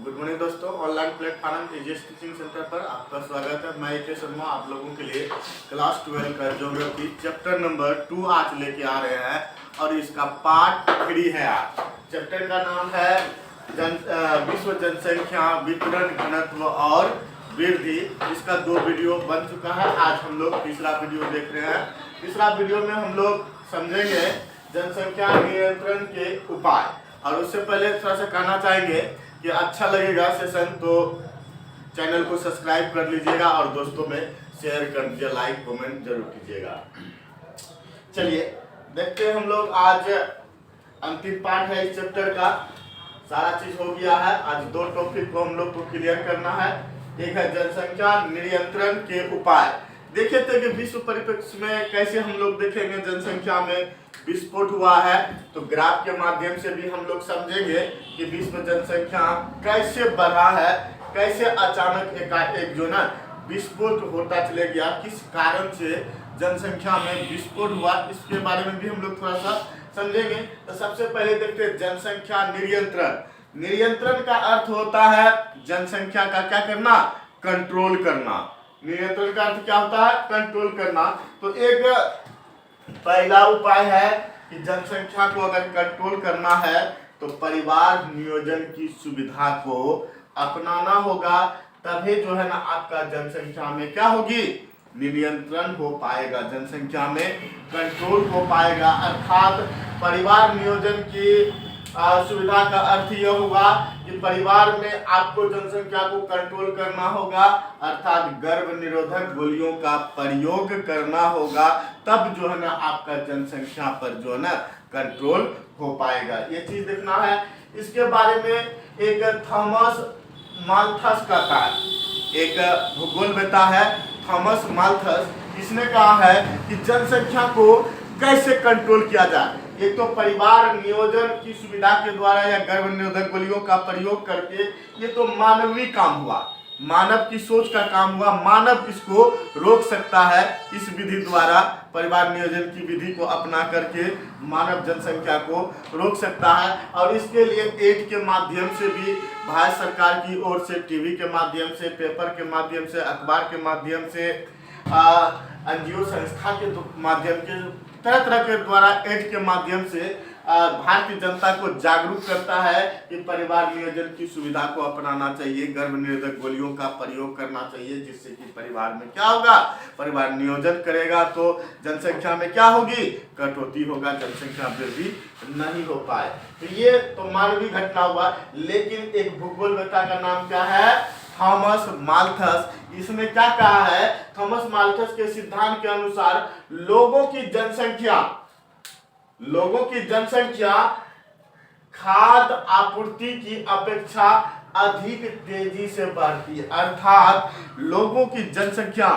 Good morning दोस्तों, online platform AGS teaching centre पर आपका स्वागत है। मैं के शर्मा आप लोगों के लिए क्लास 12 का ज्योग्राफी चैप्टर नंबर 2 आज लेके आ रहे हैं और इसका पार्ट 3 है। आज चैप्टर का नाम है विश्व जनसंख्या वितरण घनत्व और वृद्धि। इसका 2 वीडियो बन चुका है। आज हम लोग तीसरा वीडियो देख रहे हैं। तीसरा वीडियो में हम लोग समझेंगे जनसंख्या नियंत्रण के उपाय। और उससे पहले थोड़ा सा कहना चाहेंगे कि अच्छा लगेगा सेशन तो चैनल को सब्सक्राइब कर लीजिएगा और दोस्तों में शेयर कर दीजिए, लाइक कमेंट जरूर कीजिएगा। चलिए देखते हैं हम लोग। आज अंतिम पार्ट है इस चैप्टर का। सारा चीज हो गया है। आज 2 टॉपिक को हम लोग को क्लियर करना है। एक है जनसंख्या नियंत्रण के उपाय। देखे थे कि विश्व परिप्रेक्ष्य में कैसे हम लोग देखेंगे जनसंख्या में विस्फोट हुआ है, तो ग्राफ के माध्यम से भी हम लोग समझेंगे कि विश्व जनसंख्या कैसे बढ़ा है, कैसे अचानक एक जो ना विस्फोट होता चले गया, किस कारण से जनसंख्या में विस्फोट हुआ, इसके बारे में भी हम लोग थोड़ा सा समझेंगे। तो सबसे पहले देखते हैं जनसंख्या नियंत्रण। नियंत्रण का अर्थ होता है जनसंख्या का क्या करना, कंट्रोल करना। नियंत्रण का अर्थ क्या होता है, कंट्रोल करना। तो एक पहला उपाय है कि जनसंख्या को अगर कंट्रोल करना है तो परिवार नियोजन की सुविधा को अपनाना होगा, तभी जो है ना आपका जनसंख्या में क्या होगी, नियंत्रण हो पाएगा, जनसंख्या में कंट्रोल हो पाएगा। अर्थात परिवार नियोजन की सुविधा का अर्थ यह हुआ कि परिवार में आपको जनसंख्या को कंट्रोल करना होगा, अर्थात गर्भ निरोधक गोलियों का प्रयोग करना होगा, तब जो है ना आपका जनसंख्या पर जो है ना कंट्रोल हो पाएगा। ये चीज देखना है। इसके बारे में एक थॉमस माल्थस का कार्य, एक भूगोलवेत्ता है थॉमस माल्थस, इसने कहा है कि जनसंख्या को कैसे कंट्रोल किया जाए। एक तो परिवार नियोजन की सुविधा के द्वारा या गर्भ निरोधक गोलियों का प्रयोग करके, ये तो मानवीय काम हुआ, मानव की सोच का काम हुआ। मानव इसको रोक सकता है। इस विधि द्वारा परिवार नियोजन की विधि को अपना करके मानव जनसंख्या को रोक सकता है। और इसके लिए एड के माध्यम से भी भारत सरकार की ओर से, टीवी के माध्यम से, पेपर के माध्यम से, अखबार के माध्यम से, एनजीओ संस्था के माध्यम के, तरह तरह के द्वारा एड के माध्यम से भारतीय जनता को जागरूक करता है कि परिवार नियोजन की सुविधा को अपनाना चाहिए, गर्भ निरोधक गोलियों का प्रयोग करना चाहिए, जिससे कि परिवार में क्या होगा, परिवार नियोजन करेगा तो जनसंख्या में क्या होगी, कटौती होगा, जनसंख्या वृद्धि नहीं हो पाए। तो ये तो मानवीय घटना हुआ। लेकिन एक भूगोलवेत्ता का नाम क्या है, थॉमस माल्थस। इसने क्या कहा है, थॉमस माल्थस के सिद्धांत के अनुसार लोगों की जनसंख्या खाद्य आपूर्ति की अपेक्षा अधिक तेजी से बढ़ती है। अर्थात लोगों की जनसंख्या,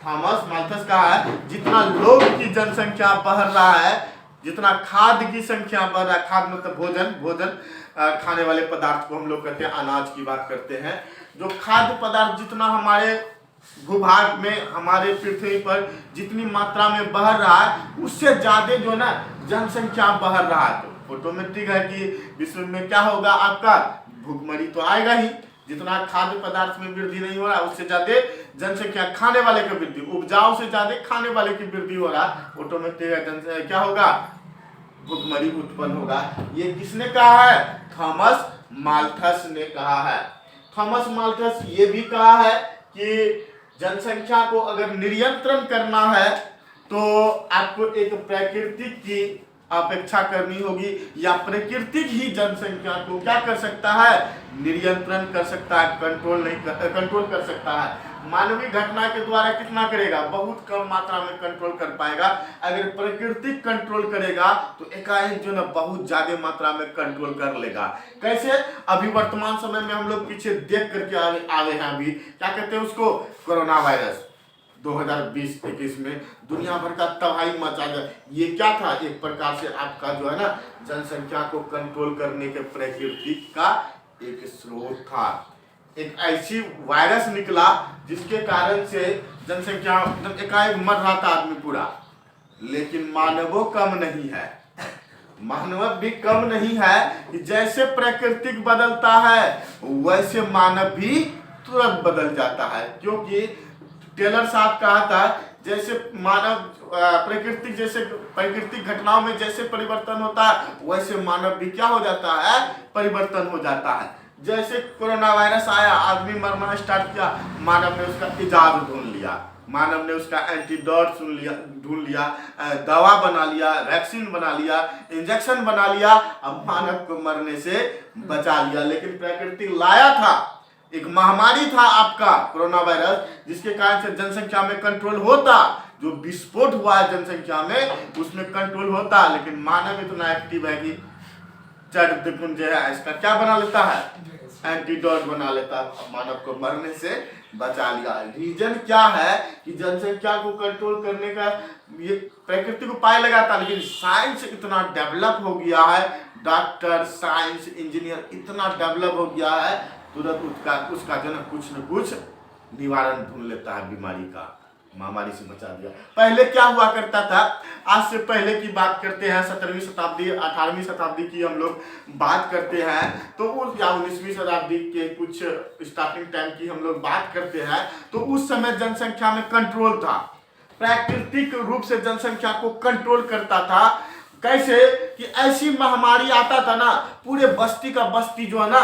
थॉमस माल्थस कहा है, जितना लोग की जनसंख्या बढ़ रहा है, जितना खाद्य की संख्या बढ़ रहा है, खाद्य मतलब भोजन खाने वाले पदार्थ को हम लोग कहते हैं, अनाज की बात करते हैं, जो खाद्य पदार्थ जितना हमारे भूभाग में, हमारे पृथ्वी पर जितनी मात्रा में बढ़ रहा है, उससे ज्यादा जो ना जनसंख्या बढ़ रहा है। तो ऑटोमेटिक है कि विश्व में क्या होगा, आपका भूखमरी तो आएगा ही। जितना खाद्य पदार्थ में वृद्धि नहीं हो रहा, उससे ज्यादा जनसंख्या, खाने वाले की वृद्धि, उपजाऊ से ज्यादा खाने वाले की वृद्धि हो रहा, ऑटोमेटिक क्या होगा, भूखमरी उत्पन्न होगा। ये किसने कहा है, थॉमस माल्थस ने कहा है। थॉमस माल्थस ये भी कहा है कि जनसंख्या को अगर नियंत्रण करना है तो आपको एक प्राकृतिक की अपेक्षा करनी होगी, या प्राकृतिक ही जनसंख्या को क्या कर सकता है, नियंत्रण कर सकता है, कंट्रोल कर सकता है। मानवीय घटना के द्वारा कितना करेगा, बहुत कम मात्रा में कंट्रोल कर पाएगा। अगर प्राकृतिक कंट्रोल करेगा तो एकाएक जो ना बहुत ज्यादा मात्रा में कंट्रोल कर लेगा। कैसे, अभी वर्तमान समय में हम लोग पीछे देख करके आए हैं, अभी क्या कहते हैं उसको, कोरोना वायरस 2020-21 में दुनिया भर का तबाही मचा गया। ये क्या था, एक प्रकार से आपका जो है ना जनसंख्या को कंट्रोल करने के प्रकृति का एक स्रोत था। एक ऐसी वायरस निकला जिसके कारण से जनसंख्या एकाएक मर रहा था आदमी पूरा। लेकिन मानवों कम नहीं है, मानव भी कम नहीं है कि जैसे प्रकृति बदलता है वैसे मानव भी तुरंत बदल जाता है। क्योंकि टेलर साहब कहा था जैसे मानव प्रकृति जैसे प्राकृतिक घटनाओं में जैसे परिवर्तन होता है वैसे मानव भी क्या हो जाता है, परिवर्तन हो जाता है। जैसे कोरोना वायरस आया, आदमी मरना स्टार्ट किया, मानव ने उसका इजाद ढूंढ लिया, मानव ने उसका एंटीडोट ढूंढ लिया, दवा बना लिया, वैक्सीन बना लिया, इंजेक्शन बना लिया, अब मानव को मरने से बचा लिया। लेकिन प्रकृति लाया था, एक महामारी था आपका कोरोना वायरस, जिसके कारण से जनसंख्या में कंट्रोल होता, जो विस्फोट हुआ है जनसंख्या में उसमें कंट्रोल होता, लेकिन मानव इतना एक्टिव है कि चरकुंज है इसका क्या बना लेता है, एंटीडोट बना लेता है, मानव को मरने से बचा लिया। रीजन क्या है कि जनसंख्या को कंट्रोल करने का ये प्रकृति को उपाय लगाता, लेकिन साइंस इतना डेवलप हो गया है, डॉक्टर साइंस इंजीनियर इतना डेवलप हो गया है, तुरंत उसका जो है कुछ न कुछ निवारण ढूंढ लेता है बीमारी का, महामारी से बचा दिया। पहले क्या हुआ करता था, आज से पहले की बात करते हैं 17वीं शताब्दी 18वीं शताब्दी की हम लोग बात करते हैं, तो उस या 19वीं शताब्दी के कुछ स्टार्टिंग टाइम की हम लोग बात करते हैं, तो उस समय जनसंख्या में कंट्रोल था, प्राकृतिक रूप से जनसंख्या को कंट्रोल करता था। कैसे कि ऐसी महामारी आता था ना, पूरे बस्ती का बस्ती जो है ना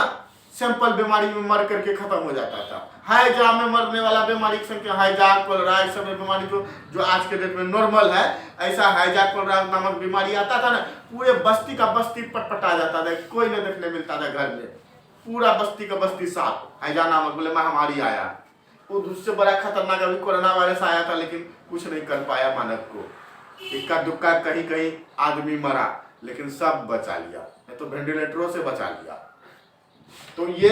सिंपल बीमारी में मर करके खत्म हो जाता था। हैजा में मरने वाला बीमारी की संख्या, हैजा कोलेरा सब बीमारी जो आज के डेट में नॉर्मल है, ऐसा हैजा कोलेरा नामक बीमारी आता था ना, पूरे बस्ती का बस्ती पटपटा जाता था, कोई नहीं देखने मिलता था घर में, पूरा बस्ती का बस्ती साफ। हैजा नामक बोले महामारी आया, वो उससे बड़ा खतरनाक अभी कोरोना वायरस आया था, लेकिन कुछ नहीं कर पाया मानव को, इक्का दुक्का कहीं कहीं आदमी मरा, लेकिन सब बचा लिया, नहीं तो वेंटिलेटरों से बचा लिया। तो ये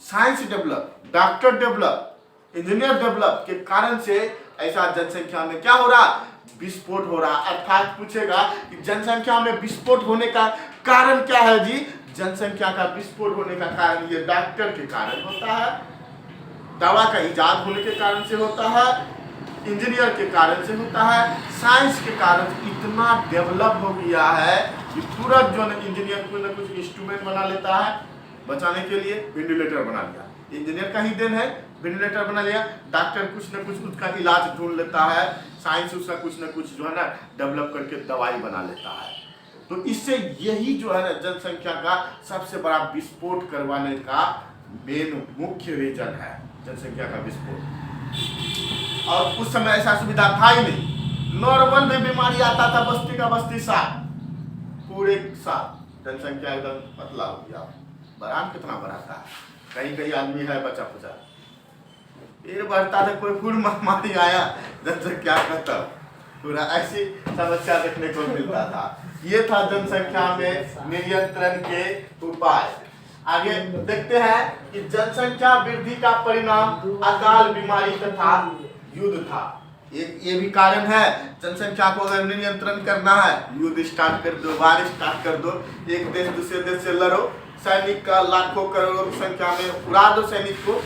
science develop, doctor develop, engineer develop के कारण से ऐसा जनसंख्या में क्या हो रहा, विस्फोट हो रहा। अर्थात पूछेगा कि जनसंख्या में विस्फोट होने का कारण क्या है जी, जनसंख्या का विस्फोट होने का कारण ये डॉक्टर के कारण होता है, दवा का इजाद होने के कारण से होता है, इंजीनियर के कारण से होता है, साइंस के कारण इतना डेवलप हो गया है कि तुरंत जो है इंजीनियर कुछ न कुछ इंस्ट्रूमेंट बना लेता है बचाने के लिए, वेंटिलेटर बना लिया, इंजीनियर का ही देन है, वेंटिलेटर बना लिया, डॉक्टर कुछ न कुछ उसका इलाज ढूंढ लेता है, साइंस उसका कुछ न कुछ जो है ना डेवलप करके दवाई बना लेता है। तो इससे यही जो है ना जनसंख्या का सबसे बड़ा विस्फोट करवाने का मेन मुख्य रीजन है, जनसंख्या का विस्फोट। और उस समय ऐसा सुविधा था ही नहीं, नॉर्मल में बीमारी आता था, बस्ती का बस्ती साफ, पूरे साफ, जनसंख्या एकदम पतला हो गया। बरान कितना बड़ा था, कहीं कहीं आदमी है बचा खुचा, फिर बढ़ता था, कोई पूर्ण महामारी आया, जनसंख्या खत्म, पूरा ऐसी समस्या देखने को मिलता था। ये था जनसंख्या में नियंत्रण के उपाय। आगे देखते हैं कि जनसंख्या वृद्धि का परिणाम अकाल बीमारी तथा युद्ध था। ये भी कारण है, जनसंख्या को अगर नियंत्रण करना है, युद्ध स्टार्ट कर दो, वार स्टार्ट कर दो, एक देश दूसरे देश से लड़ो, सैनिक का लाखों करोड़ों की संख्या में उड़ा दो सैनिक को,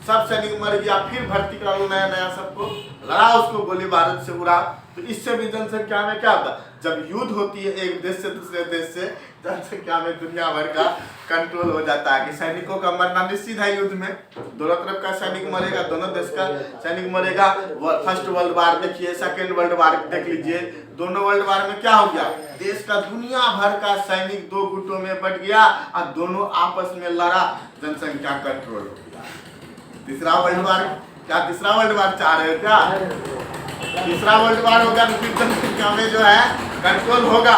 सब सैनिक मर गया, फिर भर्ती करा लो नया नया सबको, लड़ा उसको गोली बारूद से उड़ा, तो इससे भी जनसंख्या में क्या होता, जब युद्ध होती है एक देश से दूसरे देश से, जनसंख्या में दुनिया भर का कंट्रोल हो जाता है कि सैनिकों का मरना निश्चित है। युद्ध में दोनों तरफ का सैनिक मरेगा, दोनों देश का सैनिक मरेगा। फर्स्ट वर्ल्ड वार देखिए, सेकेंड वर्ल्ड वार देख लीजिए, दोनों वर्ल्ड वार में क्या हो गया, देश का दुनिया भर का सैनिक दो गुटों में बट गया और दोनों आपस में लड़ा, जनसंख्या कंट्रोल हो गया। तीसरा वर्ल्ड वार, क्या तीसरा वर्ल्ड वार चाह रहे हो क्या, तीसरा वर्ल्ड वार होगा तो फिर जनसंख्या में जो है कंट्रोल होगा।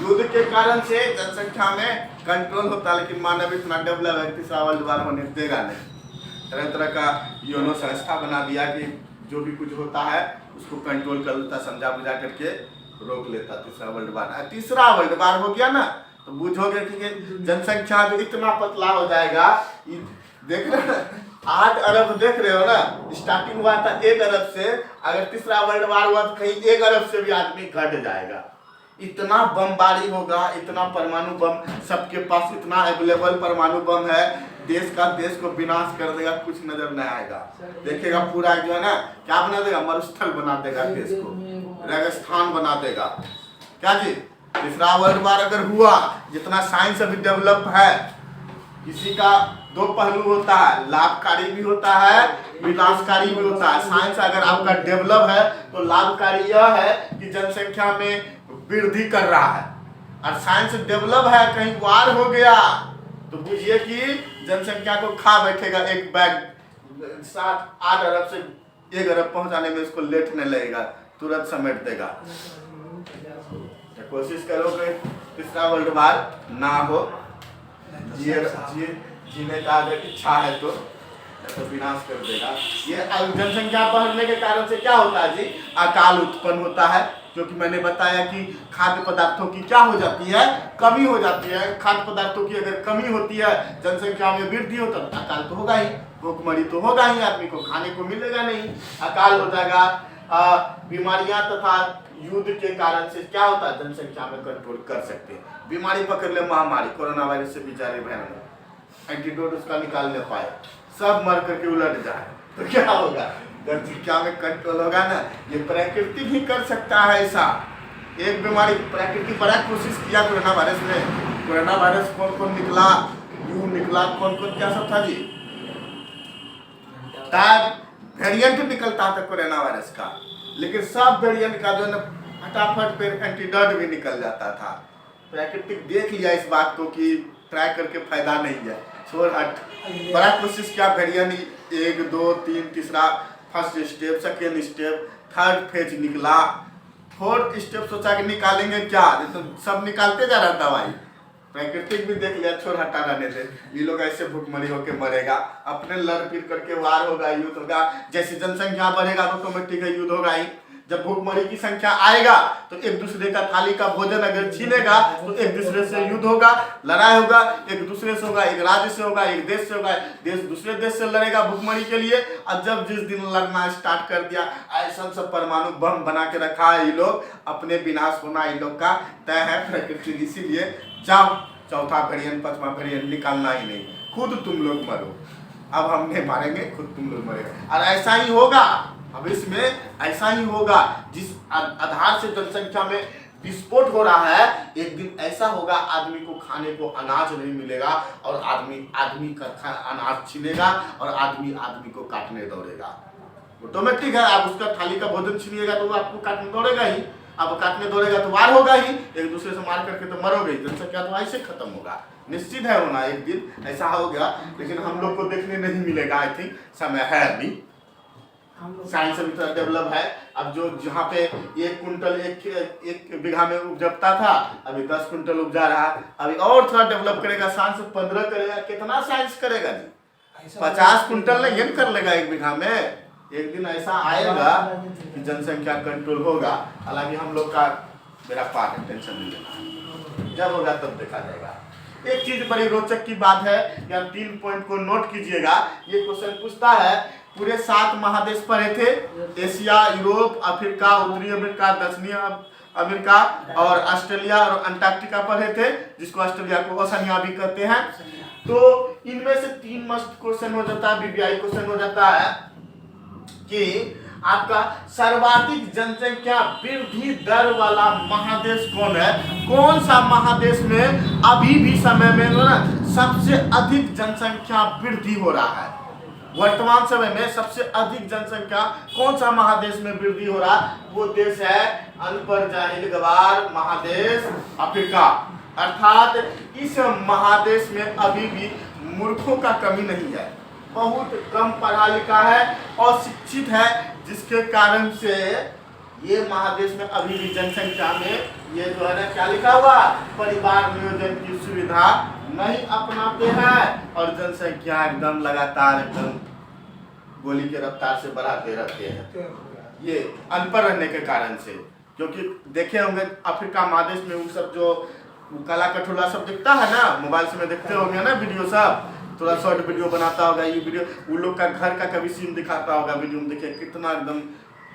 युद्ध के कारण से जनसंख्या में कंट्रोल होता, लेकिन मानव इतना डेवलप है, तीसरा वर्ल्ड वार होने देगा नहीं। तरह तरह का यूनो संस्था बना दिया कि जो भी कुछ होता है उसको कंट्रोल कर लेता, समझा बुझा करके रोक लेता। तीसरा वर्ल्ड वार, तीसरा वर्ल्ड वार हो गया ना, तो बुझोगे कि जनसंख्या जो इतना पतला हो जाएगा। देख रहे हो 8 अरब देख रहे हो ना, स्टार्टिंग हुआ था 1 अरब से, अगर तीसरा वर्ल्ड वार हुआ तो कहीं 1 अरब से भी आदमी घट जाएगा। इतना बमबारी होगा, इतना परमाणु बम सबके पास, इतना अवेलेबल परमाणु बम है, देश को विनाश कर देगा, कुछ नजर नहीं आएगा। देखेगा पूरा जो है ना क्या बना देगा, मरुस्थल बना देगा, देश को रेगिस्तान बना देगा। क्या जी, तीसरा वर्ल्ड वार अगर हुआ, जितना साइंस अभी डेवलप है, किसी का दो पहलू होता है, लाभकारी भी होता है, विनाशकारी भी होता है। साइंस अगर आपका डेवलप है तो लाभकारी यह है कि जनसंख्या में वृद्धि कर रहा है, और साइंस डेवलप है कहीं वार हो गया तो बुझिए कि जनसंख्या को खा बैठेगा। एक बैग 7-8 अरब से 1 अरब पहुंचाने में इसको लेट नहीं लगेगा, तुरंत समेट देगा। तो कोशिश करो कि तीसरा वर्ल्ड वार ना हो। जीने का अगर इच्छा है तो विनाश कर देगा। ये जनसंख्या बढ़ने के कारण से क्या होता है जी? अकाल उत्पन्न होता है, क्योंकि मैंने बताया कि खाद्य पदार्थों की क्या हो जाती है, कमी हो जाती है। खाद्य पदार्थों की अगर कमी होती है, जनसंख्या में वृद्धि होता है, अकाल तो होगा ही, भूखमरी तो होगा ही, आदमी को खाने को मिलेगा नहीं, अकाल हो जाएगा। बीमारियां तथा युद्ध के कारण से क्या होता है, जनसंख्या में कंट्रोल कर सकते हैं। बीमारी पकड़ ले, महामारी कोरोना वायरस से बेचारे भयानक, एंटीडोट उसका निकाल नहीं पाए, सब मर करके उलट जाए तो क्या होगा? जनसंख्या में कंट्रोल होगा ना। ये प्रकृति भी कर सकता है ऐसा। एक बीमारी प्रकृति बड़ा कोशिश किया कोरोना वायरस में। कोरोना वायरस कौन कौन निकला, यू निकला, कौन कौन क्या सब था जी? वेरिएंट निकलता था कोरोना वायरस का, लेकिन सब वेरिएंट का जो है फटाफट फिर एंटीडोट भी निकल जाता था। प्राकृतिक देख लिया इस बात को कि ट्राई करके फायदा नहीं है, छोड़ हट। बड़ा कोशिश किया, वेरिएंट 1, 2, 3, तीसरा first step, second step, third phase निकला, फोर्थ स्टेप सोचा कि निकालेंगे क्या, तो सब निकालते जा रहा दवाई। प्राकृतिक भी देख लिया, छोड़ हटा रहने से, ये लोग ऐसे भूखमरी होके मरेगा, अपने लड़ फिर करके वार होगा, युद्ध होगा। जैसे जनसंख्या बढ़ेगा तो ऑटोमेटिक युद्ध होगा ही। जब भूखमरी की संख्या आएगा तो एक दूसरे का थाली का भोजन अगर छीनेगा तो एक दूसरे से युद्ध होगा, लड़ाई होगा, एक दूसरे से होगा, एक राज्य से होगा, एक देश से होगा, देश दूसरे देश से लड़ेगा भूखमरी के लिए। और जब जिस दिन लड़ना स्टार्ट कर दिया, ऐसा सब परमाणु बम बना के रखा है ये लोग, अपने विनाश होना इन लोग का तय है प्रकृति। इसीलिए जाओ, चौथा वेरिएंट, पांचवा वेरिएंट निकालना ही नहीं, खुद तुम लोग मरो। अब हम नहीं मारेंगे, खुद तुम लोग मरेगा। और ऐसा ही होगा, भविष्य में ऐसा ही होगा। जिस आधार से जनसंख्या में विस्फोट हो रहा है, एक दिन ऐसा होगा आदमी को खाने को अनाज नहीं मिलेगा, और आदमी का अनाज छीनेगा और आदमी को काटने दौड़ेगा। ऑटोमेटिक है, आप उसका थाली का भोजन छीनिएगा तो वो आपको काटने दौड़ेगा ही। अब काटने दौड़ेगा तो वार होगा ही, एक दूसरे से मार करके तो मरोगे ही। जनसंख्या तो ऐसे खत्म होगा, निश्चित है होना, एक दिन ऐसा हो गया। लेकिन हम लोग को देखने नहीं मिलेगा, आई थिंक समय है अभी, साइंस अभी थोड़ा डेवलप है। अब जो जहाँ पे 1 कुंटल एक बीघा में उपजता था, अभी 10 कुंटल उपजा रहा है। अभी और थोड़ा डेवलप करेगा, साइंस 15 करेगा, कितना साइंस करेगा जी? 50 कुंटल नहीं ये कर लेगा 1 बीघा में। एक दिन ऐसा आएगा कि जनसंख्या कंट्रोल होगा। हालांकि हम लोग का मेरा पार्ट है, टेंशन नहीं लेना, जब होगा तब देखा जाएगा। एक चीज बड़ी रोचक की बात है, यहाँ 3 पॉइंट को नोट कीजिएगा। ये क्वेश्चन पूछता है, पूरे 7 महादेश पढ़े थे, एशिया, यूरोप, अफ्रीका, उत्तरी अमेरिका, दक्षिणी अमेरिका और ऑस्ट्रेलिया और अंटार्कटिका पढ़े थे, जिसको ऑस्ट्रेलिया को ओशनिया भी कहते हैं। तो इनमें से 3 मस्ट क्वेश्चन हो जाता है, बीबीआई क्वेश्चन हो जाता है कि आपका सर्वाधिक जनसंख्या वृद्धि दर वाला महादेश कौन है? कौन सा महादेश में अभी भी समय में सबसे अधिक जनसंख्या वृद्धि हो रहा है? वर्तमान समय में सबसे अधिक जनसंख्या कौन सा महादेश में वृद्धि हो रहा है? वो देश है अनपढ़ जाहिल गवार महादेश अफ्रीका। अर्थात इस महादेश में अभी भी मूर्खों का कमी नहीं है, बहुत कम पढ़ा लिखा है और शिक्षित है, जिसके कारण से ये महादेश में अभी भी जनसंख्या में ये जो है ना क्या लिखा हुआ, परिवार नियोजन की सुविधा नहीं अपनाते हैं और जनसंख्या एकदम लगातार एकदम गोली के रफ्तार से बढ़ाते रहते हैं। ये अनपढ़ रहने के कारण से, क्योंकि देखे होंगे अफ्रीका महादेश में वो सब जो काला कठोला सब दिखता है ना, मोबाइल से में देखते होंगे ना वीडियो, सब थोड़ा शॉर्ट वीडियो बनाता होगा, ये वीडियो वो लोग का घर का कभी सीन दिखाता होगा वीडियो में, देखिए कितना एकदम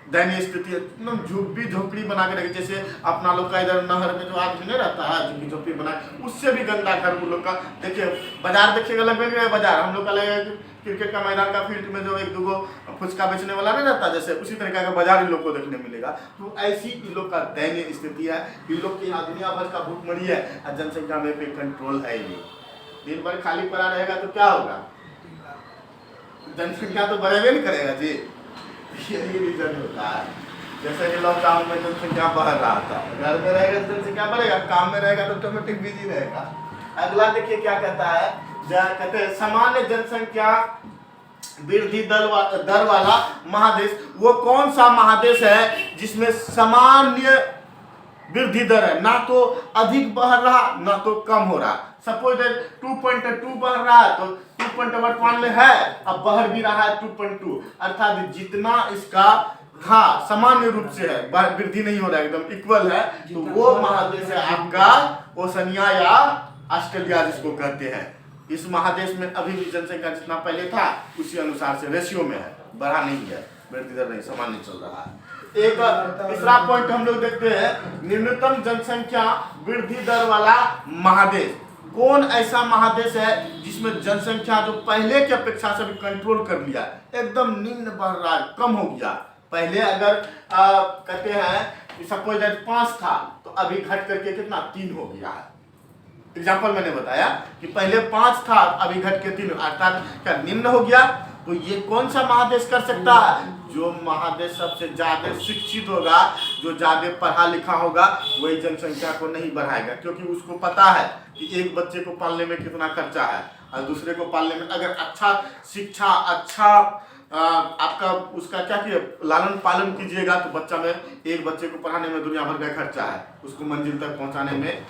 दयनीय स्थिति एकदम झुग्गी झोपड़ी बना के रखे। जैसे अपना लोग का इधर नहर में जो आदमी नहीं रहता है झुग्गी झोपड़ी बना, उससे भी गंदा घर उन लोग का। देखिए बाजार देखिएगा, लगभग है बाजार हम लोग का लगेगा क्रिकेट का मैदान का फील्ड में जो एक दो फुचका बेचने वाला नहीं रहता, जैसे उसी तरीका का बाजार इन लोग को देखने मिलेगा। तो ऐसी इन लोग का दयनीय स्थिति है। इन लोग की यहाँ दुनिया भर का भूखमरी है और जनसंख्या में पे कंट्रोल है ही नहीं। दिन भर खाली पड़ा रहेगा तो क्या होगा, जनसंख्या तो बढ़ेगा नहीं करेगा जी। यही रीजन होता है। जैसे कि लॉकडाउन में जनसंख्या बढ़ रहा था, घर में रहेगा तो जनसंख्या बढ़ेगा, काम में रहेगा तो ऑटोमेटिक बिजी रहेगा। अगला देखिए क्या कहता है, कहते हैं सामान्य जनसंख्या वृद्धि दर वाला महादेश। वो कौन सा महादेश है जिसमें सामान्य वृद्धि दर है, ना तो अधिक बढ़ रहा ना तो कम हो रहा। सपोज 2.2 बढ़ रहा है तो 2.1 में है, अब बढ़ भी रहा है 2.2, अर्थात जितना इसका हाँ सामान्य रूप से है, वृद्धि नहीं हो रहा है, एकदम इक्वल है। तो वो महादेश है आपका ओशनिया या ऑस्ट्रेलिया जिसको कहते हैं। इस महादेश में अभी भी जनसंख्या जितना पहले था उसी अनुसार से रेशियो में है, बढ़ा नहीं है, वृद्धि दर नहीं, सामान्य चल रहा है। एक तीसरा पॉइंट हम लोग देखते हैं, न्यूनतम जनसंख्या वृद्धि दर वाला महादेश। कौन ऐसा महादेश है जिसमें जनसंख्या जो पहले की अपेक्षा से भी कंट्रोल कर लिया, एकदम निम्न बढ़ रहा है, कम हो गया। पहले अगर कहते हैं सपोज 5 था तो अभी घट करके कितना 3 हो गया है। एग्जाम्पल मैंने बताया कि पहले 5 था अभी घट के 3, अर्थात क्या निम्न हो गया। तो ये कौन सा महादेश कर सकता है, जो महादेश सबसे ज्यादा शिक्षित होगा, जो ज्यादा पढ़ा लिखा होगा, वही जनसंख्या को नहीं बढ़ाएगा, क्योंकि उसको पता है कि एक बच्चे को पालने में कितना खर्चा है और दूसरे को पालने में अगर अच्छा शिक्षा अच्छा आपका उसका क्या किया लालन पालन कीजिएगा तो बच्चा में एक बच्चे को पढ़ाने में दुनिया भर का खर्चा है, उसको मंजिल तक पहुंचाने में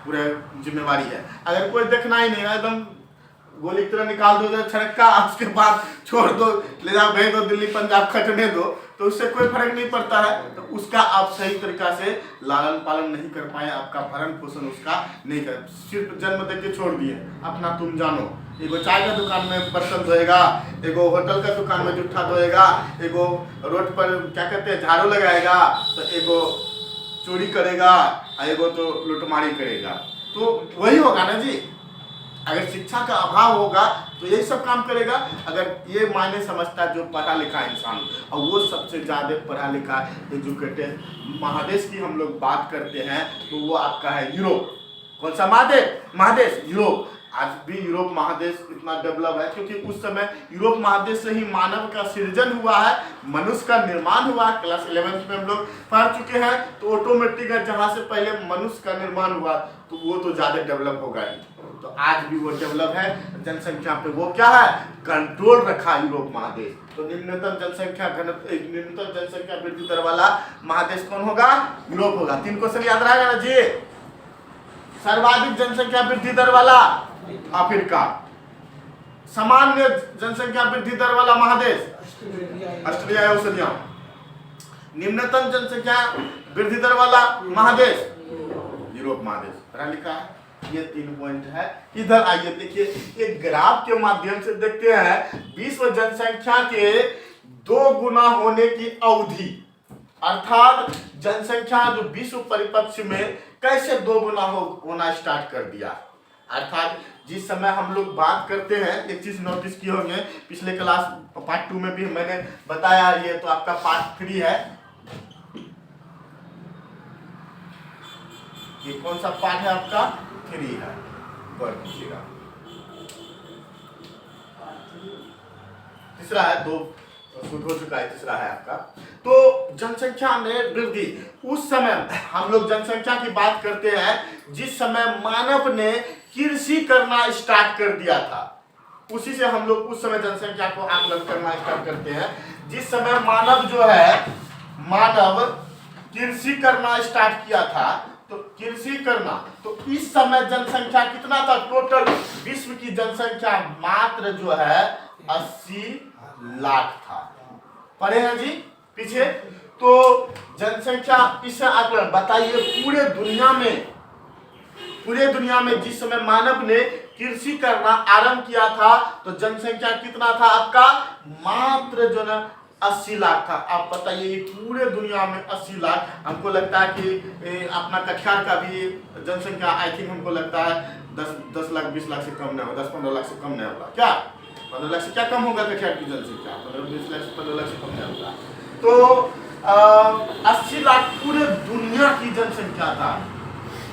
पूरा जिम्मेवारी है। अगर कोई देखना ही नहीं, एकदम गोली की तरह निकाल दो छड़का, उसके बाद छोड़ दो, ले जाओ भेज दो दिल्ली पंजाब खटने दो, तो उससे कोई फर्क नहीं पड़ता है। तो उसका आप सही तरीका से लालन पालन नहीं कर पाए, आपका भरण पोषण उसका नहीं कर, सिर्फ जन्म दे के छोड़ दिए, अपना तुम जानो। एगो चाय का दुकान में बर्तन धोएगा, एगो होटल का दुकान में जूठा धोएगा, एगो रोड पर क्या कहते हैं झाड़ू लगाएगा, तो एगो चोरी करेगा, एगो तो लुटमारी करेगा। तो वही होगा ना जी। अगर शिक्षा का अभाव होगा तो यही सब काम करेगा। अगर ये मायने समझता है जो पढ़ा लिखा इंसान, और वो सबसे ज्यादा पढ़ा लिखा एजुकेटेड महादेश की हम लोग बात करते हैं तो वो आपका है यूरोप। कौन सा महादेश यूरोप। आज भी यूरोप महादेश इतना डेवलप है क्योंकि उस समय यूरोप महादेश से ही मानव का सृजन हुआ है, मनुष्य का निर्माण हुआ है। क्लास 11 में हम लोग पढ़ चुके हैं। तो ऑटोमेटिक है जहाँ से पहले मनुष्य का निर्माण हुआ तो वो तो ज्यादा डेवलप होगा ही। तो आज भी वो डेवलप है, जनसंख्या पे वो क्या है कंट्रोल रखा यूरोप महादेश। तो निम्नतम जनसंख्या वृद्धि दर वाला महादेश कौन होगा, यूरोप होगा। 3 क्वेश्चन याद रहेगा ना जी। सर्वाधिक जनसंख्या वृद्धि दर वाला अफ्रीका, सामान्य जनसंख्या वृद्धि दर वाला महादेश ऑस्ट्रेलिया या ओशनिया, निम्नतम जनसंख्या वृद्धि दर वाला महादेश यूरोप महादेश। पढ़ा लिखा है। ये 3 पॉइंट है। इधर आइए देखिए, एक ग्राफ के माध्यम से देखते हैं विश्व जनसंख्या के 2 गुना होने की अवधि, अर्थात जनसंख्या जो विश्व परिप्रेक्ष्य में कैसे 2 गुना होना स्टार्ट कर दिया। अर्थात जिस समय हम लोग बात करते हैं, एक चीज नोटिस किए होंगे पिछले क्लास पार्ट 2 में भी मैंने बताया, ये तो आपका पार्ट 3 है। ये कौन सा पार्ट है आपका 3 है, गौर कीजिएगा। तीसरा है 2 शुरू हो चुका है, तीसरा है आपका। तो जनसंख्या में वृद्धि, उस समय हम लोग जनसंख्या की बात करते हैं जिस समय मानव ने कृषि करना स्टार्ट कर दिया था, उसी से हम लोग उस समय जनसंख्या को आकलन करना स्टार्ट करते हैं। जिस समय मानव जो है कृषि करना स्टार्ट किया था, तो कृषि करना, तो इस समय जनसंख्या कितना था, टोटल विश्व की जनसंख्या मात्र जो है 80 लाख था। पढ़े हैं जी पीछे। तो जनसंख्या इस आकलन बताइए पूरे दुनिया में जिस समय मानव ने कृषि करना आरंभ किया था तो जनसंख्या कितना था आपका, मात्र जो ना 80 लाख था। आप बताइए पूरे दुनिया में 80 लाख, हमको लगता है कि अपना कटिहार का भी जनसंख्या आई थिंक हमको लगता है 10 लाख 20 लाख से कम नहीं होगा, 10-15 लाख से कम नहीं होगा। क्या 15 लाख से क्या कम होगा कटिहार की जनसंख्या? 15-20 लाख से 15 लाख से कम नहीं होगा। तो 80 लाख पूरे दुनिया की जनसंख्या था,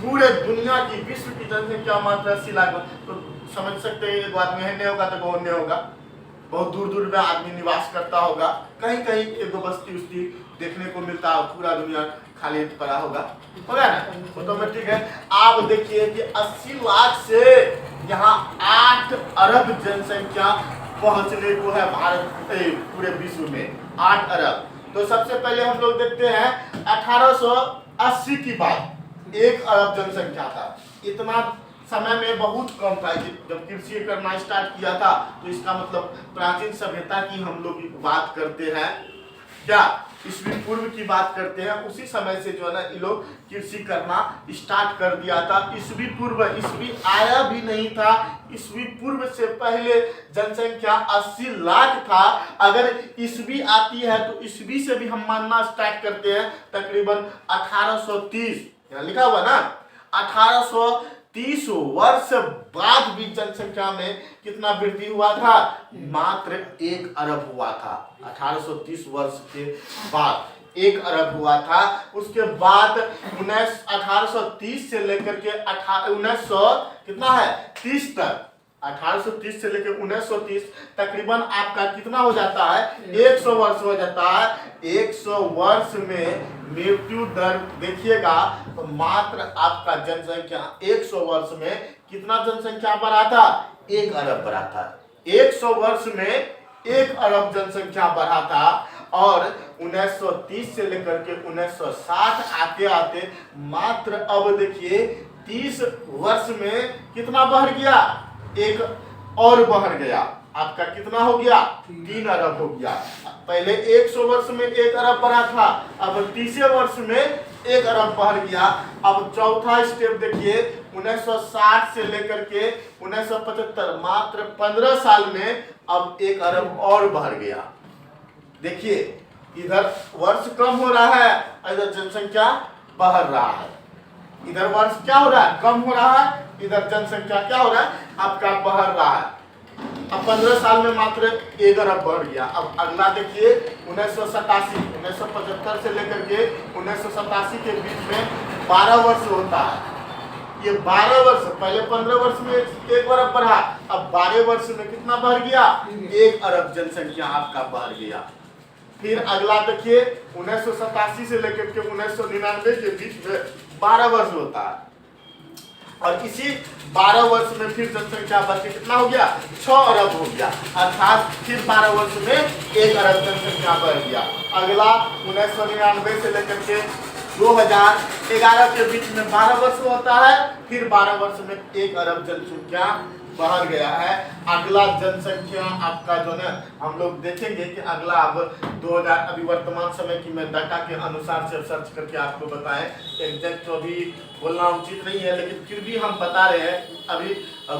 पूरे दुनिया की विश्व की जनसंख्या मात्र 80 लाख। तो समझ सकते हैं एक आदमी है नहीं होगा तो कौन नहीं होगा, बहुत दूर दूर में आदमी निवास करता होगा, कहीं कहीं एक दो बस्ती उस्ती देखने को मिलता है, पूरा दुनिया खाली पड़ा होगा ना, ऑटोमेटिक है। आप देखिए कि 80 लाख से यहाँ 8 अरब जनसंख्या पहुंचने को है भारत पूरे विश्व में 8 अरब। तो सबसे पहले हम लोग देखते हैं 1880 की बात, 1 अरब जनसंख्या था। इतना समय में बहुत कम था जब कृषि करना स्टार्ट किया था। तो इसका मतलब प्राचीन सभ्यता की हम लोग बात करते हैं, क्या ईस्वी पूर्व की बात करते हैं। उसी समय से जो है ना ये लोग कृषि करना स्टार्ट कर दिया था। ईस्वी पूर्व, ईस्वी आया भी नहीं था, ईस्वी पूर्व से पहले जनसंख्या 80 लाख था। अगर ईस्वी आती है तो ईस्वी से भी हम मानना स्टार्ट करते हैं तकरीबन 1830, यहाँ लिखा हुआ ना 1830 वर्ष बाद भी जनसंख्या में कितना वृद्धि हुआ था? मात्र 1 अरब हुआ था। 1830 वर्ष के बाद 1 अरब हुआ था। उसके बाद 1830 से लेकर के 1900 कितना है 30 तक, 1830 से लेकर 1930 तकरीबन आपका कितना हो जाता है 100 वर्ष हो जाता है। 100 वर्ष में मृत्यु दर देखिएगा तो मात्र आपका जनसंख्या 100 वर्ष में कितना जनसंख्या बढ़ा था? 1 अरब बढ़ा था। 100 वर्ष में 1 अरब जनसंख्या बढ़ा था। और 1930 से लेकर के 1960 आते आते मात्र अब देखिए 30 वर्ष में कितना बढ़ गया? 1 और बढ़ गया। आपका कितना हो गया? 3 अरब हो गया। पहले 100 वर्ष में 1 अरब बढ़ा था, अब 30 वर्ष में 1 अरब बढ़ गया। अब चौथा स्टेप देखिए 1960 से लेकर के 1975 मात्र 15 साल में अब 1 अरब और बढ़ गया। देखिए इधर वर्ष कम हो रहा है, इधर जनसंख्या बढ़ रहा है। इधर वर्ष क्या हो रहा है? कम हो रहा है, इधर जनसंख्या क्या हो रहा है? आपका बढ़ रहा है। अब 15 साल में मात्र 1 अरब बढ़ गया। अब अगला देखिए 1975 से लेकर के 1987 के बीच में 12 वर्ष होता है। ये 12 वर्ष, पहले 15 वर्ष में 1 अरब बढ़ा, अब 12 वर्ष में कितना बढ़ गया? 1 अरब जनसंख्या आपका बढ़ गया। फिर अगला देखिए 1987 से लेकर के 1999 के बीच में 12 वर्ष होता है। और इसी 12 वर्ष में फिर जनसंख्या बढ़ के कितना हो गया? 6 अरब हो गया। अर्थात फिर 12 वर्ष में 1 अरब जनसंख्या बढ़ गया। अगला 1999 से लेकर के 2011 के बीच में 12 वर्ष होता है, फिर 12 वर्ष में 1 अरब जनसंख्या बढ़ गया है। अगला जनसंख्या आपका जो है हम लोग देखेंगे कि अगला अब 2000 अभी वर्तमान समय की मैं डाटा के अनुसार से सर्च करके आपको बताएं, एग्जैक्ट तो अभी बोलना उचित नहीं है, लेकिन फिर भी हम बता रहे हैं अभी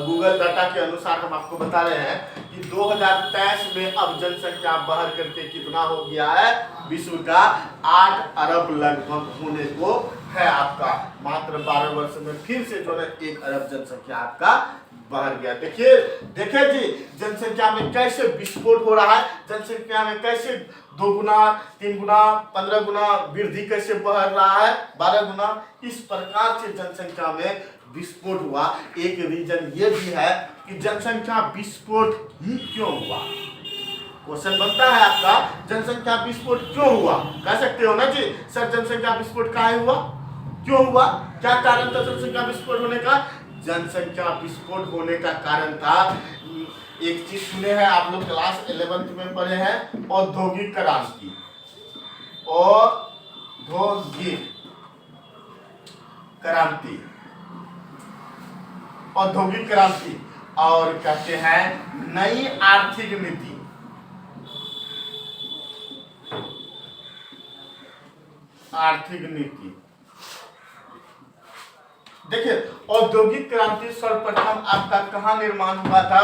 गूगल डाटा के अनुसार हम आपको बता रहे हैं कि 2023 में अब जनसंख्या बढ़ करके कितना हो गया है? विश्व का 8 अरब लगभग होने को है आपका। मात्र 12 वर्ष में फिर से जो है 1 अरब जनसंख्या आपका बढ़ गया। देखिए जी जनसंख्या में कैसे विस्फोट हो रहा है, जनसंख्या में कैसे 2 गुना 3 गुना 15 गुना वृद्धि कैसे बढ़ रहा है, 12 गुना। इस प्रकार से जनसंख्या में विस्फोट हुआ। एक रीजन ये भी है कि जनसंख्या विस्फोट ही क्यों हुआ? क्वेश्चन बनता है आपका, जनसंख्या विस्फोट क्यों हुआ? कह सकते हो ना जी सर जनसंख्या विस्फोट काहे हुआ, क्यों हुआ, क्या कारण था जनसंख्या विस्फोट होने का? जनसंख्या विस्फोट होने का कारण था, एक चीज सुने हैं आप लोग क्लास 11th में पढ़े हैं, औद्योगिक क्रांति। औद्योगिक क्रांति, औद्योगिक क्रांति और कहते हैं नई आर्थिक नीति। आर्थिक नीति देखिए औद्योगिक क्रांति सर्वप्रथम आपका कहाँ निर्माण हुआ था?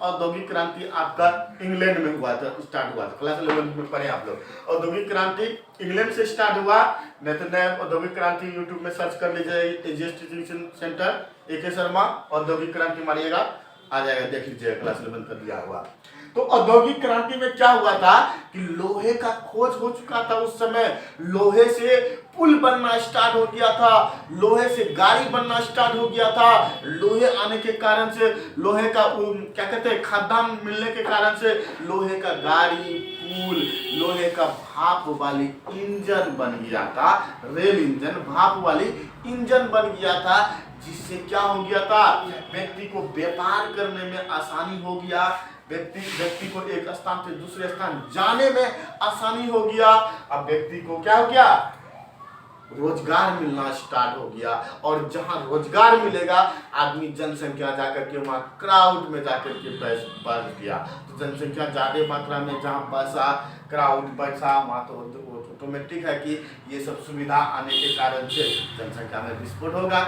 औद्योगिक क्रांति आपका इंग्लैंड में हुआ था, स्टार्ट हुआ था। क्लास 11 में पढ़े आप लोग। औद्योगिक क्रांति इंग्लैंड से स्टार्ट हुआ। नहीं तो नए औद्योगिक क्रांति यूट्यूब में सर्च कर लीजिए, AGS teaching centre AK Sharma औद्योगिक क्रांति मारिएगा, आ जाएगा, देख लीजिएगा, क्लास 11 का दिया हुआ। तो औद्योगिक क्रांति में क्या हुआ था कि लोहे का खोज हो चुका था। उस समय लोहे से पुल बनना स्टार्ट हो गया था, लोहे से गाड़ी बनना स्टार्ट हो गया था। लोहे आने के कारण से लोहे का क्या कहते हैं, खाद्यान्न मिलने के कारण से लोहे का गाड़ी, पुल, लोहे का भाप वाली इंजन बन गया था, रेल इंजन, भाप वाली इंजन बन गया था। जिससे क्या हो गया था, व्यक्ति को व्यापार करने में आसानी हो गया, व्यक्ति को एक स्थान से दूसरे स्थान जाने में आसानी हो गया। अब व्यक्ति को क्या हो गया, रोजगार मिलना स्टार्ट हो गया। और जहां रोजगार मिलेगा, आदमी जनसंख्या जाकर के वहां क्राउड में जाकर के बढ़ गया। तो जनसंख्या ज्यादा मात्रा में जहां बसा, क्राउड बसा, वहां तो ऑटोमेटिक है कि ये सब सुविधा आने के कारण से जनसंख्या में विस्फोट होगा।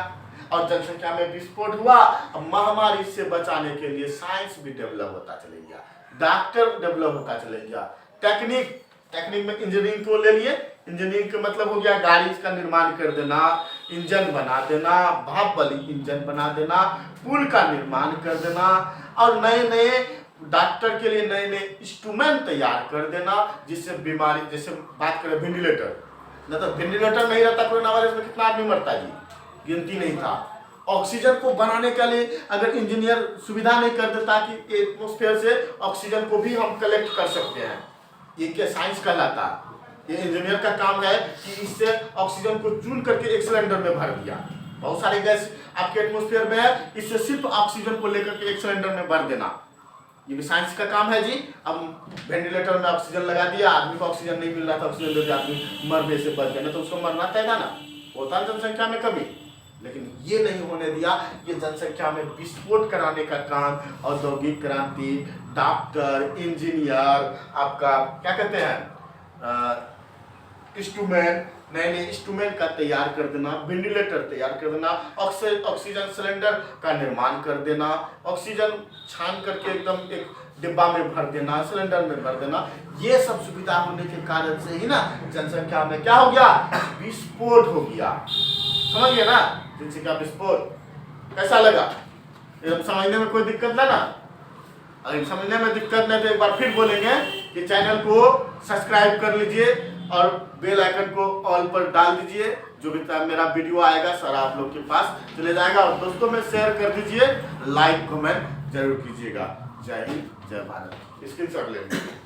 और जनसंख्या में विस्फोट हुआ। अब महामारी से बचाने के लिए साइंस भी डेवलप होता चले गया, डॉक्टर डेवलप होता चले गया, टेक्निक में इंजीनियरिंग को ले लिए। इंजीनियरिंग का मतलब हो गया गाड़ी का निर्माण कर देना, इंजन बना देना, भाप वाली इंजन बना देना, पुल का निर्माण कर देना, और नए नए डॉक्टर के लिए नए नए इंस्ट्रूमेंट तैयार कर देना। जिससे बीमारी, जैसे बात करें वेंटिलेटर, न तो वेंटिलेटर नहीं रहता कोरोना वायरस में कितना आदमी मरता जी, गिनती नहीं था। ऑक्सीजन को बनाने के लिए अगर इंजीनियर सुविधा नहीं कर देता कि एटमॉस्फेयर से ऑक्सीजन को भी हम कलेक्ट कर सकते हैं, ये क्या साइंस कहलाता। ये इंजीनियर का काम है कि इससे ऑक्सीजन को चुन करके एक सिलेंडर में भर दिया। बहुत सारे गैस आपके एटमॉस्फेयर में है, इससे सिर्फ ऑक्सीजन को लेकर के एक सिलेंडर में भर देना, ये भी साइंस का काम है जी। अब वेंटिलेटर में ऑक्सीजन लगा दिया, आदमी को ऑक्सीजन नहीं मिल रहा था, ऑक्सीजन दे दिया, आदमी मरने से बच गया, तो उसको मरना तय था ना, होता है जनसंख्या में कमी। लेकिन ये नहीं होने दिया, ये जनसंख्या में विस्फोट कराने का काम औद्योगिक क्रांति, डॉक्टर, इंजीनियर, आपका क्या कहते हैं, इंस्ट्रूमेंट, नए नए इंस्ट्रूमेंट का तैयार कर देना, वेंटिलेटर तैयार कर देना, ऑक्सीजन सिलेंडर का निर्माण कर देना, ऑक्सीजन छान करके एकदम एक डिब्बा में भर देना, सिलेंडर में भर देना। ये सब सुविधा होने के कारण से ही ना जनसंख्या में क्या हो गया, विस्फोट हो गया। समझ गए ना, जनसंख्या विस्फोट कैसा लगा, एकदम समझने में कोई दिक्कत ना ना? अगर समझने में दिक्कत नहीं तो एक बार फिर बोलेंगे कि चैनल को सब्सक्राइब कर लीजिए और बेल आइकन को ऑल पर डाल दीजिए। जो भी मेरा वीडियो आएगा सर आप लोग के पास चले जाएगा, और दोस्तों में शेयर कर दीजिए, लाइक कमेंट जरूर कीजिएगा। जय हिंद, जय भारत। स्क्रीनशॉट ले लीजिए।